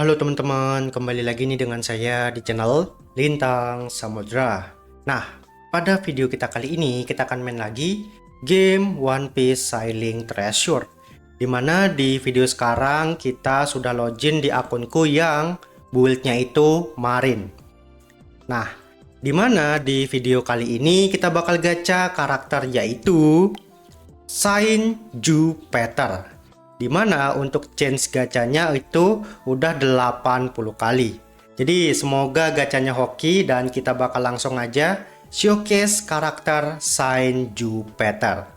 Halo teman-teman, kembali lagi nih dengan saya di channel Lintang Samudra. Nah, pada video kita kali ini kita akan main lagi game One Piece Sailing Treasure. Dimana di video sekarang kita sudah login di akunku yang build-nya itu Marine. Nah, dimana di video kali ini kita bakal gacha karakter yaitu Saint Jupiter. Dimana untuk chance gacanya itu udah 80 kali. Jadi semoga gacanya hoki dan kita bakal langsung aja showcase karakter Saint Jupiter.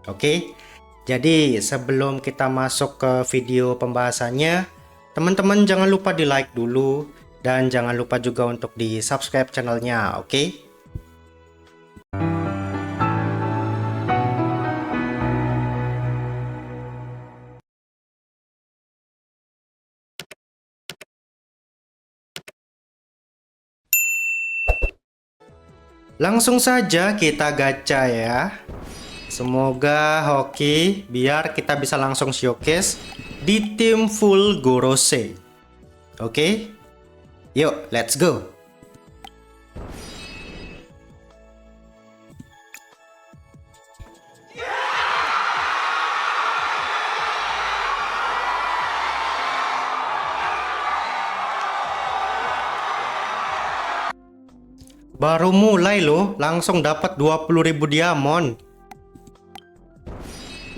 Oke. Jadi sebelum kita masuk ke video pembahasannya, teman-teman jangan lupa di like dulu dan jangan lupa juga untuk di subscribe channelnya, oke? Langsung saja kita gacha ya. Semoga hoki biar kita bisa langsung showcase di tim full Gorosei. Oke? Yuk, let's go. Baru mulai loh, langsung dapat 20.000 diamond.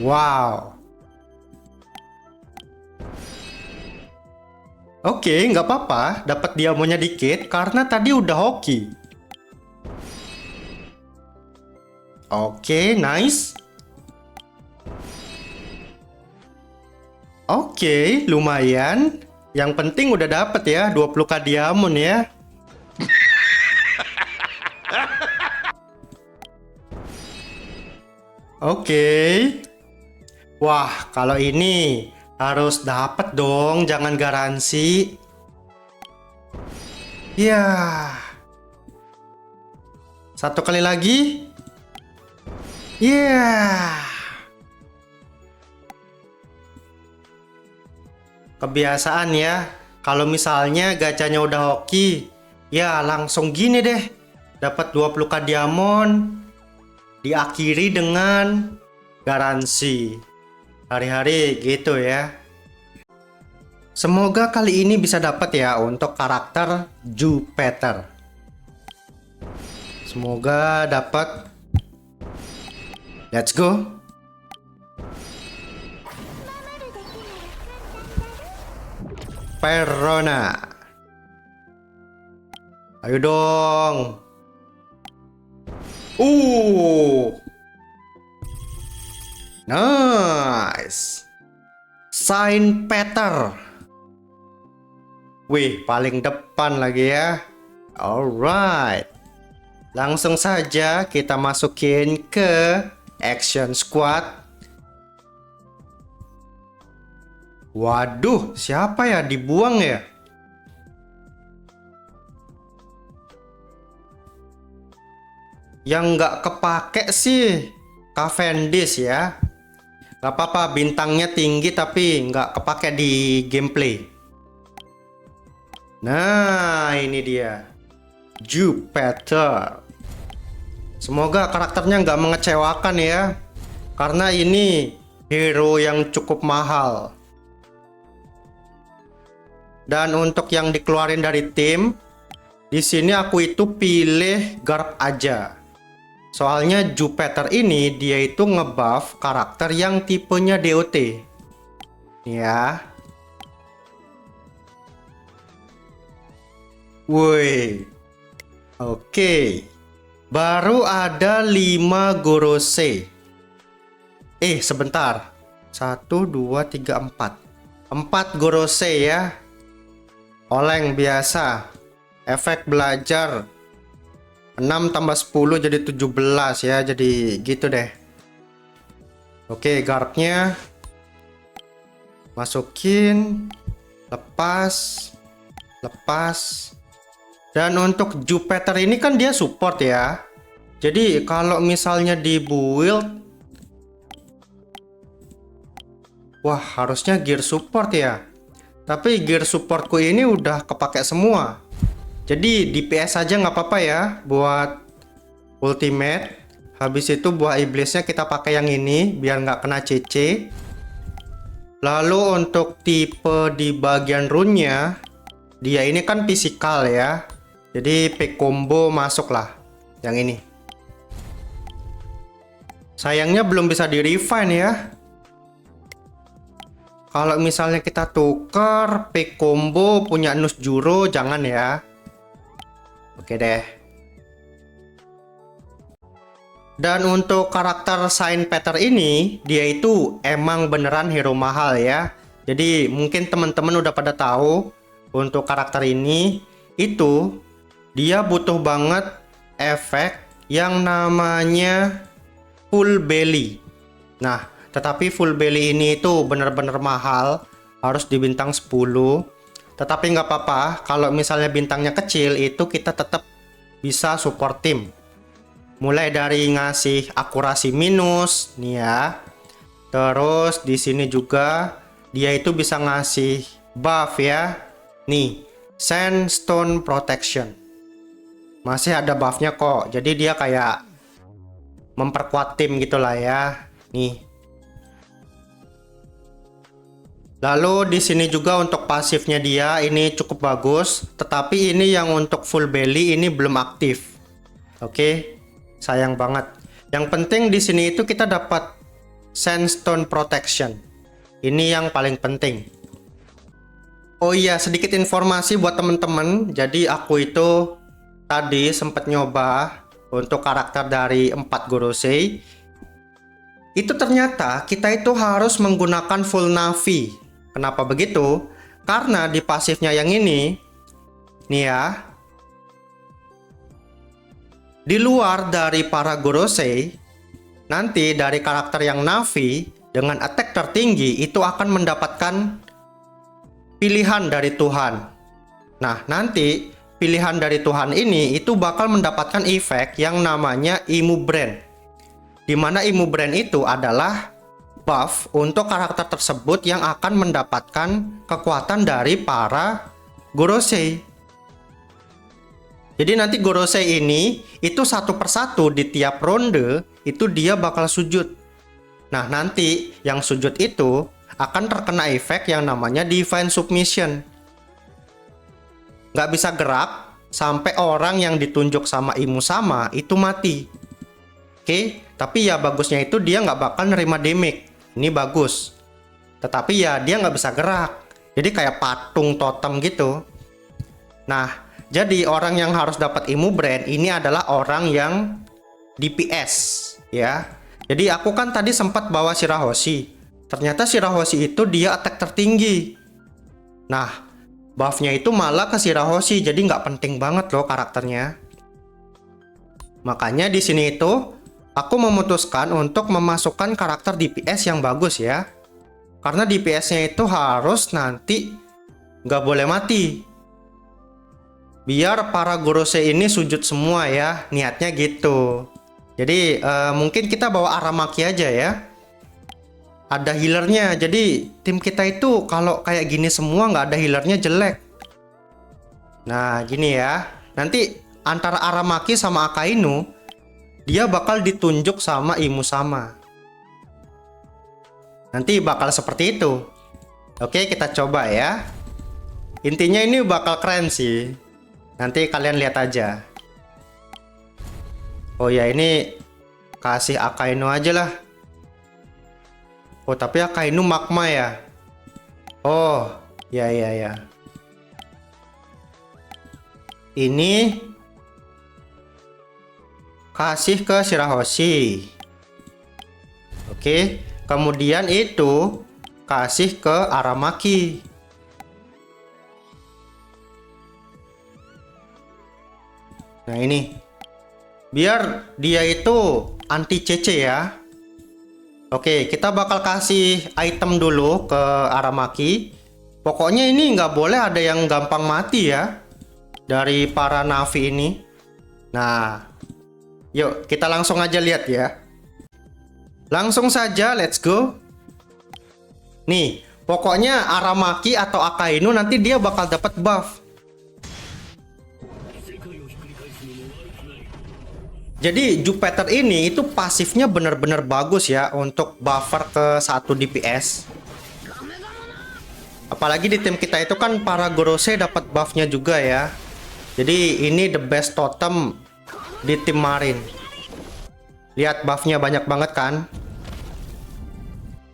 Wow. Oke, nggak apa-apa, dapat diamondnya dikit karena tadi udah hoki. Oke, nice. Oke, lumayan. Yang penting udah dapat ya 20k diamond ya. Oke. Wah, kalau ini harus dapat dong, jangan garansi. Ya. Satu kali lagi. Ya. Kebiasaan ya. Kalau misalnya gacanya udah hoki, ya langsung gini deh. Dapat 20k diamond. Diakhiri dengan garansi. Hari-hari gitu ya. Semoga kali ini bisa dapat ya untuk karakter Jupiter. Semoga dapat. Let's go. Perona. Ayo dong. Nice. Saint Peter. Wih, paling depan lagi ya. Alright. Langsung saja kita masukin ke Action Squad. Waduh, siapa ya dibuang ya? Yang nggak kepake sih Cavendish ya. Gak apa-apa, bintangnya tinggi tapi nggak kepake di gameplay. Nah, ini dia Jupiter. Semoga karakternya nggak mengecewakan ya, karena ini hero yang cukup mahal. Dan untuk yang dikeluarin dari tim, di sini aku itu pilih Garp aja. Soalnya Jupiter ini dia itu ngebuff karakter yang tipenya DOT. Ya. Woi. Oke. Baru ada 5 Gorosei. Sebentar. 1, 2, 3, 4. 4 Gorosei ya. Oleng biasa. Efek belajar 6 tambah 10 jadi 17 ya. Jadi gitu deh. Oke, guardnya masukin. Lepas. Lepas. Dan untuk Jupiter ini kan dia support ya. Jadi kalau misalnya di build, wah harusnya gear support ya. Tapi gear supportku ini udah kepake semua. Jadi DPS aja nggak apa-apa ya buat ultimate. Habis itu buah iblisnya kita pakai yang ini biar nggak kena CC. Lalu untuk tipe di bagian rune-nya, dia ini kan physical ya. Jadi pick combo masuk lah yang ini. Sayangnya belum bisa di refine ya. Kalau misalnya kita tuker pick combo punya Nus Juro, jangan ya. Oke deh. Dan untuk karakter Saint Peter ini, dia itu emang beneran hero mahal ya. Jadi mungkin teman-teman udah pada tahu untuk karakter ini itu dia butuh banget efek yang namanya full belly. Nah, tetapi full belly ini itu bener-bener mahal, harus di bintang 10. Tetapi nggak apa-apa, kalau misalnya bintangnya kecil itu kita tetap bisa support tim. Mulai dari ngasih akurasi minus nih ya. Terus di sini juga dia itu bisa ngasih buff ya. Nih, Sandstone Protection. Masih ada buffnya kok. Jadi dia kayak memperkuat tim gitulah ya. Nih. Lalu di sini juga untuk pasifnya dia ini cukup bagus, tetapi ini yang untuk full belly ini belum aktif. Oke. Sayang banget. Yang penting di sini itu kita dapat Sandstone Protection. Ini yang paling penting. Oh iya, sedikit informasi buat temen-temen. Jadi aku itu tadi sempat nyoba untuk karakter dari 4 Gorosei. Itu ternyata kita itu harus menggunakan full Navi. Kenapa begitu? Karena di pasifnya yang ini, nih ya, di luar dari para Gorosei, nanti dari karakter yang Navi dengan attack tertinggi itu akan mendapatkan pilihan dari Tuhan. Nah, nanti pilihan dari Tuhan ini itu bakal mendapatkan efek yang namanya Imu Brand. Dimana Imu Brand itu adalah buff untuk karakter tersebut yang akan mendapatkan kekuatan dari para Gorosei. Jadi nanti Gorosei ini itu satu persatu di tiap ronde itu dia bakal sujud. Nah nanti yang sujud itu akan terkena efek yang namanya Divine Submission. Nggak bisa gerak sampai orang yang ditunjuk sama Imu sama itu mati. Oke, tapi ya bagusnya itu dia nggak bakal nerima damage. Ini bagus. Tetapi ya dia nggak bisa gerak. Jadi kayak patung totem gitu. Nah, jadi orang yang harus dapat Imu Brand ini adalah orang yang DPS ya. Jadi aku kan tadi sempat bawa Shirahoshi. Ternyata Shirahoshi itu dia attack tertinggi. Nah, buffnya itu malah ke Shirahoshi. Jadi nggak penting banget loh karakternya. Makanya di sini itu aku memutuskan untuk memasukkan karakter DPS yang bagus ya. Karena DPS-nya itu harus nanti nggak boleh mati. Biar para Gorosei ini sujud semua ya, niatnya gitu. Jadi mungkin kita bawa Aramaki aja ya. Ada healernya, jadi tim kita itu kalau kayak gini semua nggak ada healernya jelek. Nah gini ya, nanti antara Aramaki sama Akainu, dia bakal ditunjuk sama Imu sama. Nanti bakal seperti itu. Oke kita coba ya. Intinya ini bakal keren sih. Nanti kalian lihat aja. Oh ya ini kasih Akainu aja lah. Oh tapi Akainu magma ya. Oh ya ya ya. Ini kasih ke Shirahoshi. Oke. Kemudian itu kasih ke Aramaki. Nah ini biar dia itu anti CC ya. Oke kita bakal kasih item dulu ke Aramaki. Pokoknya ini nggak boleh ada yang gampang mati ya dari para Navi ini. Nah yuk kita langsung aja lihat ya. Langsung saja let's go. Nih Pokoknya Aramaki atau Akainu nanti dia bakal dapat buff. Jadi Jupiter ini itu pasifnya benar-benar bagus ya untuk buffer ke 1 DPS. Apalagi di tim kita itu kan para Gorose dapat buffnya juga ya. Jadi ini the best totem di tim Marine. Lihat buffnya banyak banget kan.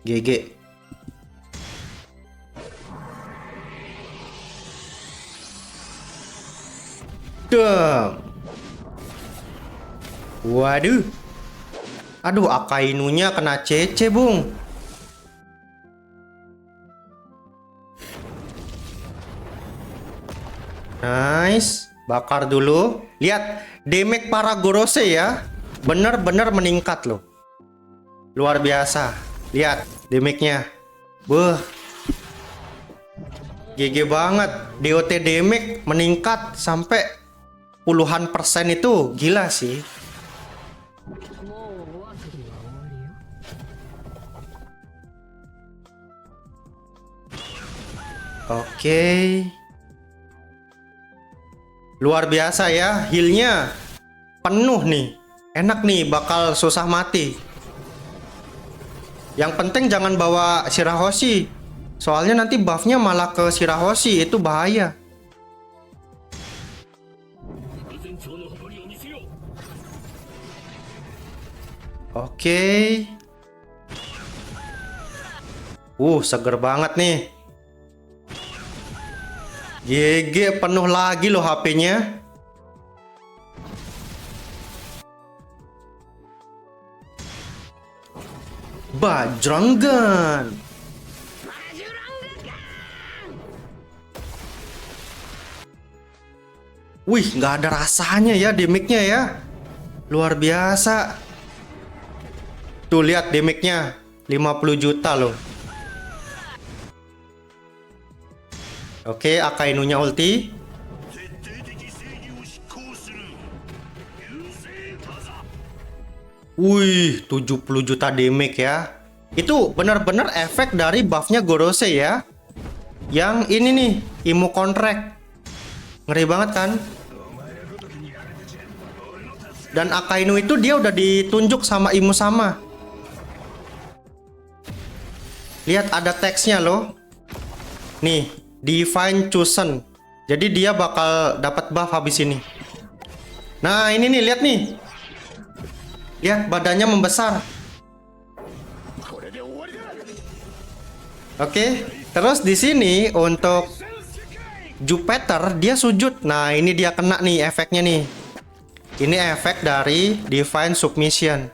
GG. Damn. Waduh. Aduh, Akainunya kena CC, Bung. Nice. Bakar dulu. Lihat, damage para Gorose ya. Bener-bener meningkat loh. Luar biasa. Lihat, damage-nya. Wah. GG banget. DOT damage meningkat sampai puluhan persen itu. Gila sih. Oke. Luar biasa ya, healnya penuh nih. Enak nih, bakal susah mati. Yang penting jangan bawa Shirahoshi. Soalnya nanti buffnya malah ke Shirahoshi, itu bahaya. Oke. Seger banget nih. GG, penuh lagi loh HP-nya. Bajrangan. Wih, nggak ada rasanya ya damage-nya ya. Luar biasa. Tuh lihat damage-nya 50 juta loh. Oke, Akainunya ulti. Wih, 70 juta damage ya. Itu benar-benar efek dari buffnya Gorose ya. Yang ini nih, Imo Contract. Ngeri banget kan? Dan Akainu itu dia udah ditunjuk sama Imo sama. Lihat ada teksnya loh. Nih, Divine Chosen. Jadi dia bakal dapat buff habis ini. Nah, ini nih, lihat nih. Lihat badannya membesar. Oke, terus di sini untuk Jupiter dia sujud. Nah, ini dia kena nih efeknya nih. Ini efek dari Divine Submission.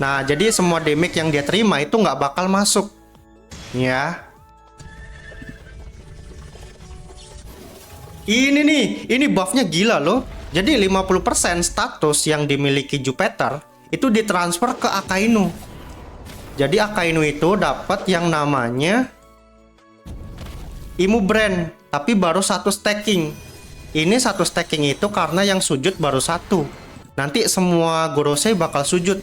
Nah, jadi semua damage yang dia terima itu nggak bakal masuk. Ya. Ini nih, ini buffnya gila loh. Jadi 50% status yang dimiliki Jupiter itu ditransfer ke Akainu. Jadi Akainu itu dapat yang namanya Imu Brand, tapi baru 1 stacking. Ini 1 stacking itu karena yang sujud baru 1. Nanti semua Gorose bakal sujud.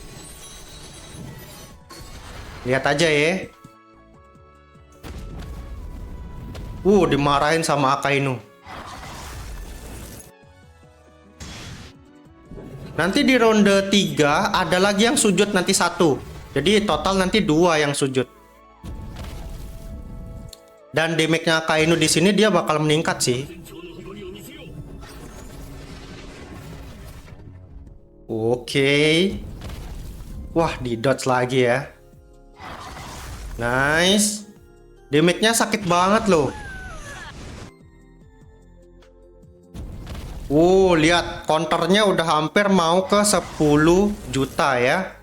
Lihat aja ya. Dimarahin sama Akainu. Nanti di ronde 3 ada lagi yang sujud nanti 1. Jadi total nanti 2 yang sujud. Dan damage-nya Akainu di sini dia bakal meningkat sih. Oke. Wah, di dodge lagi ya. Nice. Damage-nya sakit banget loh. Lihat counternya udah hampir mau ke 10 juta ya.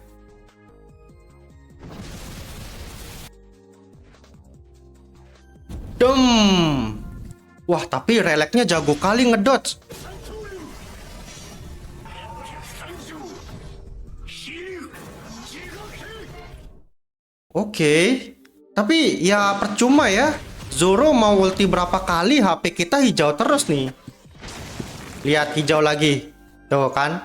Wah, tapi releknya jago kali ngedodge. Oke. Tapi ya percuma ya. Zoro mau ulti berapa kali HP kita hijau terus nih. Lihat hijau lagi. Tuh kan.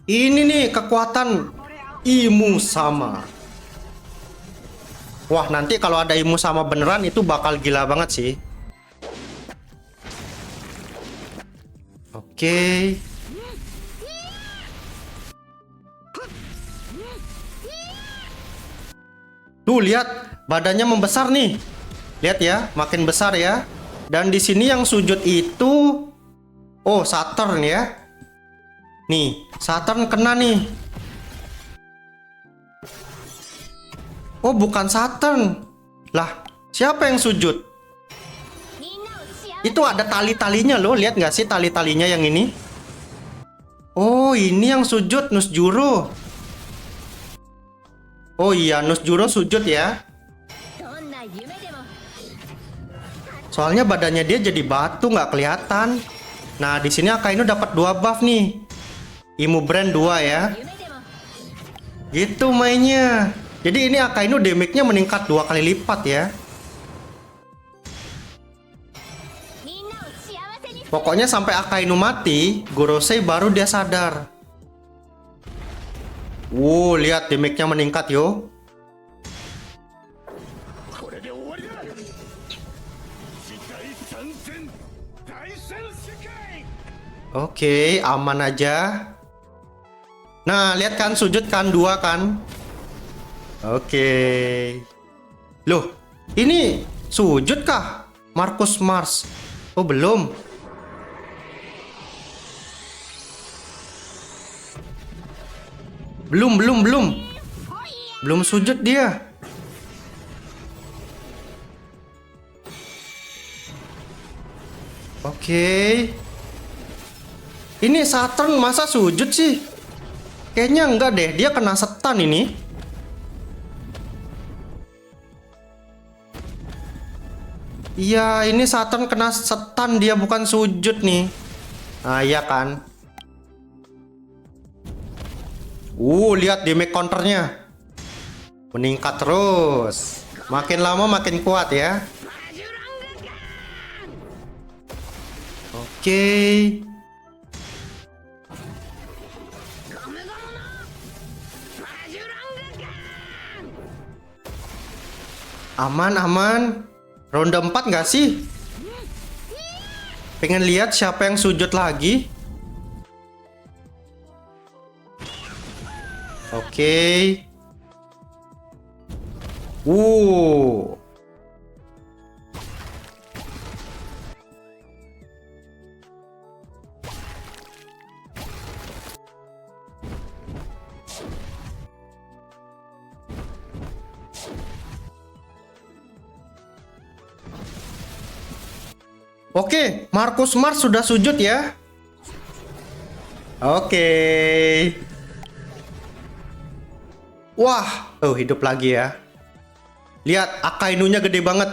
Ini nih kekuatan Imu sama. Wah, nanti kalau ada Imu sama beneran itu bakal gila banget sih. Oke. Tuh, lihat badannya membesar nih. Lihat ya, makin besar ya. Dan di sini yang sujud itu Saturn ya. Nih, Saturn kena nih. Oh, bukan Saturn. Lah, siapa yang sujud? Itu ada tali-talinya loh. Lihat nggak sih tali-talinya yang ini? Oh, ini yang sujud Nusjuro. Oh iya, Nusjuro sujud ya. Soalnya badannya dia jadi batu, nggak kelihatan. Nah, di sini Akainu dapat 2 buff nih. Imu Brand 2 ya. Gitu mainnya. Jadi ini Akainu damage-nya meningkat 2 kali lipat ya. Pokoknya sampai Akainu mati, Gorosei baru dia sadar. Wow, lihat damage-nya meningkat yo. Oke, aman aja. Nah, lihat kan sujud kan 2 kan. Oke. Loh, ini sujud kah? Markus Mars. Oh, belum. Belum sujud dia. Oke. Ini Saturn masa sujud sih? Kayaknya enggak deh, dia kena setan ini. Iya, ini Saturn kena setan, dia bukan sujud nih. Nah, iya kan. Lihat damage counternya. Meningkat terus. Makin lama makin kuat ya. Oke. Aman. Ronde 4 nggak sih? Pengen lihat siapa yang sujud lagi. Oke. Oke, Markus Mars sudah sujud ya. Oke. Wah, hidup lagi ya. Lihat, Akainunya gede banget.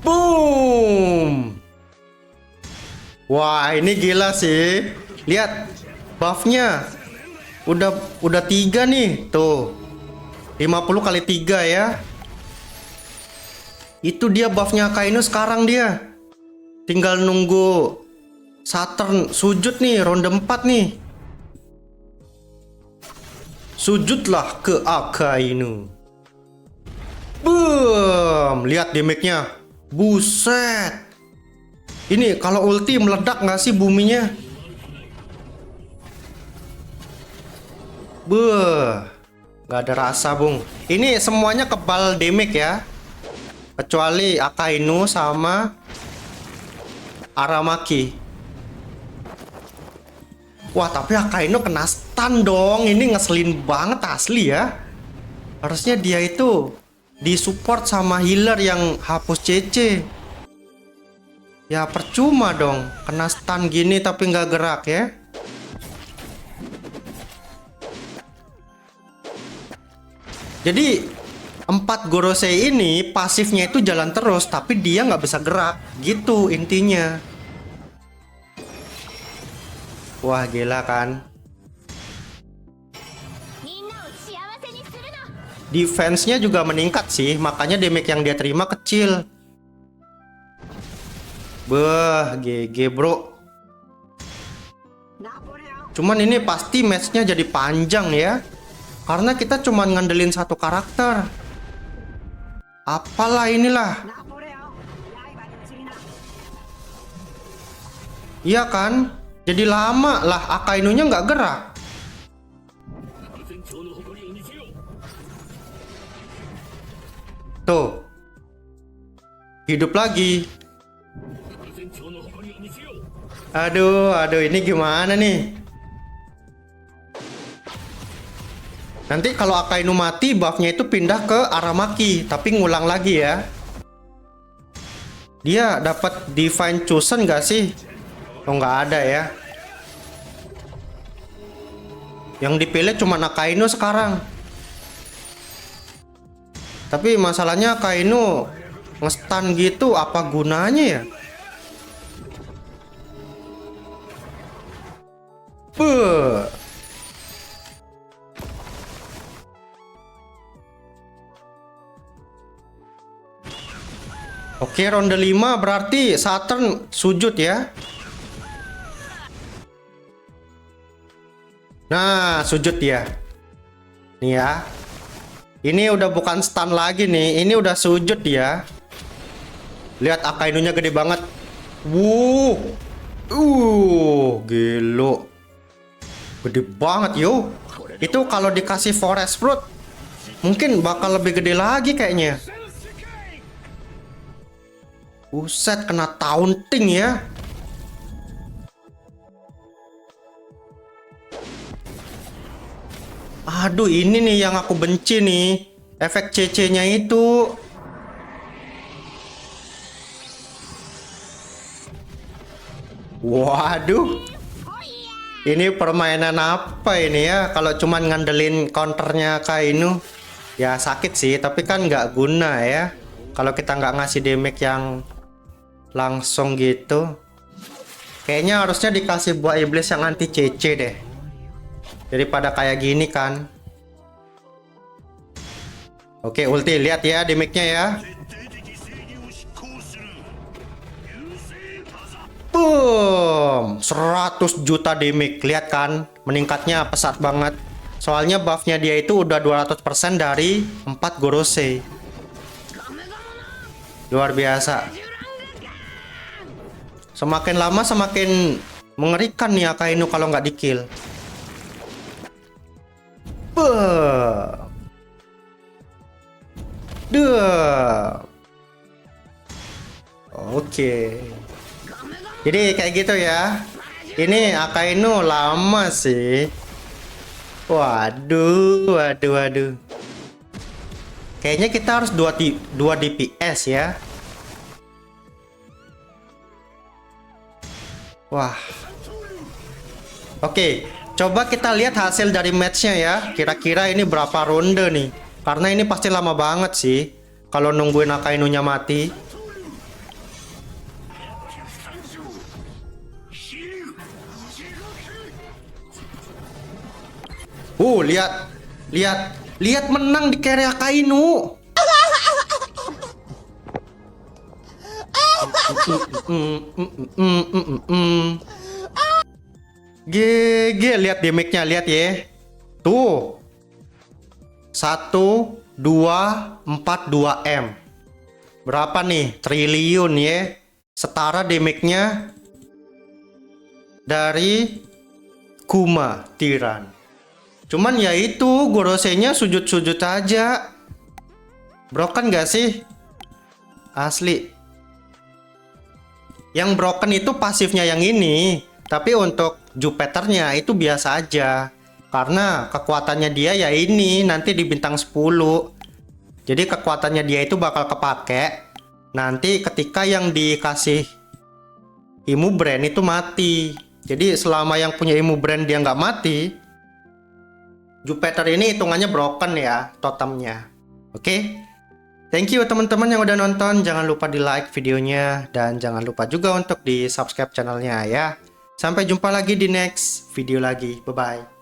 Boom. Wah, ini gila sih. Lihat, buffnya udah 3 nih. Tuh, 50 kali 3 ya. Itu dia buffnya Akainu sekarang dia. Tinggal nunggu Saturn sujud nih, ronde 4 nih. Sujudlah ke Akainu. Boom, lihat damage-nya. Buset. Ini kalau ulti meledak nggak sih buminya? Nggak ada rasa, Bung. Ini semuanya kebal damage ya. Kecuali Akainu sama Aramaki. Wah, tapi Akainu kena stun dong. Ini ngeselin banget asli ya. Harusnya dia itu disupport sama healer yang hapus CC. Ya percuma dong. Kena stun gini tapi nggak gerak ya. Jadi 4 Gorosei ini pasifnya itu jalan terus, tapi dia nggak bisa gerak, gitu intinya. Wah, gila kan? Defense-nya juga meningkat sih, makanya damage yang dia terima kecil. GG bro. Cuman ini pasti match-nya jadi panjang ya. Karena kita cuma ngandelin satu karakter. Apalah inilah. Iya kan? Jadi lama lah Akainunya nggak gerak. Tuh. Hidup lagi. Aduh, ini gimana nih? Nanti kalau Akainu mati, buffnya itu pindah ke Aramaki, tapi ngulang lagi ya. Dia dapat Divine Chosen nggak sih? Oh, nggak ada ya. Yang dipilih cuma Akainu sekarang. Tapi masalahnya Akainu nge-stun gitu, apa gunanya ya? Beuh. Oke, ronde 5 berarti Saturn sujud ya. Nah, sujud ya. Nih ya. Ini udah bukan stun lagi nih, ini udah sujud ya. Lihat Akainunya gede banget. Gelo. Gede banget yo. Itu kalau dikasih Forest Fruit mungkin bakal lebih gede lagi kayaknya. Buset, kena taunting ya. Aduh, ini nih yang aku benci nih. Efek CC-nya itu. Waduh. Ini permainan apa ini ya? Kalau cuman ngandelin counternya Akainu, ya sakit sih. Tapi kan nggak guna ya. Kalau kita nggak ngasih damage yang langsung gitu. Kayaknya harusnya dikasih buah iblis yang anti CC deh. Daripada kayak gini kan. Oke, ulti, lihat ya damage-nya ya. Boom, 100 juta damage. Lihat kan, meningkatnya pesat banget. Soalnya buff-nya dia itu udah 200% dari 4 Gorosei. Luar biasa. Semakin lama semakin mengerikan nih Akainu kalau nggak di-kill. Oke. Jadi kayak gitu ya. Ini Akainu lama sih. Waduh. Kayaknya kita harus 2 DPS ya. Wah. Oke, coba kita lihat hasil dari matchnya ya. Kira-kira ini berapa ronde nih? Karena ini pasti lama banget sih kalau nungguin Akainunya mati. Lihat menang di carry Akainu. GG, lihat damage-nya, lihat ya. Tuh. 1,242 M. Berapa nih? Triliun ya. Setara damage-nya dari Kuma Tiran. Cuman ya itu Gorosei-nya sujud-sujud aja. Broken gak sih? Asli. Yang broken itu pasifnya yang ini. Tapi untuk Jupiternya itu biasa aja. Karena kekuatannya dia ya ini nanti di bintang 10. Jadi kekuatannya dia itu bakal kepake nanti ketika yang dikasih Imu Brand itu mati. Jadi selama yang punya Imu Brand dia nggak mati, Jupiter ini hitungannya broken ya totemnya. Oke? Thank you teman-teman yang udah nonton. Jangan lupa di like videonya dan jangan lupa juga untuk di subscribe channelnya ya. Sampai jumpa lagi di next video lagi. Bye-bye.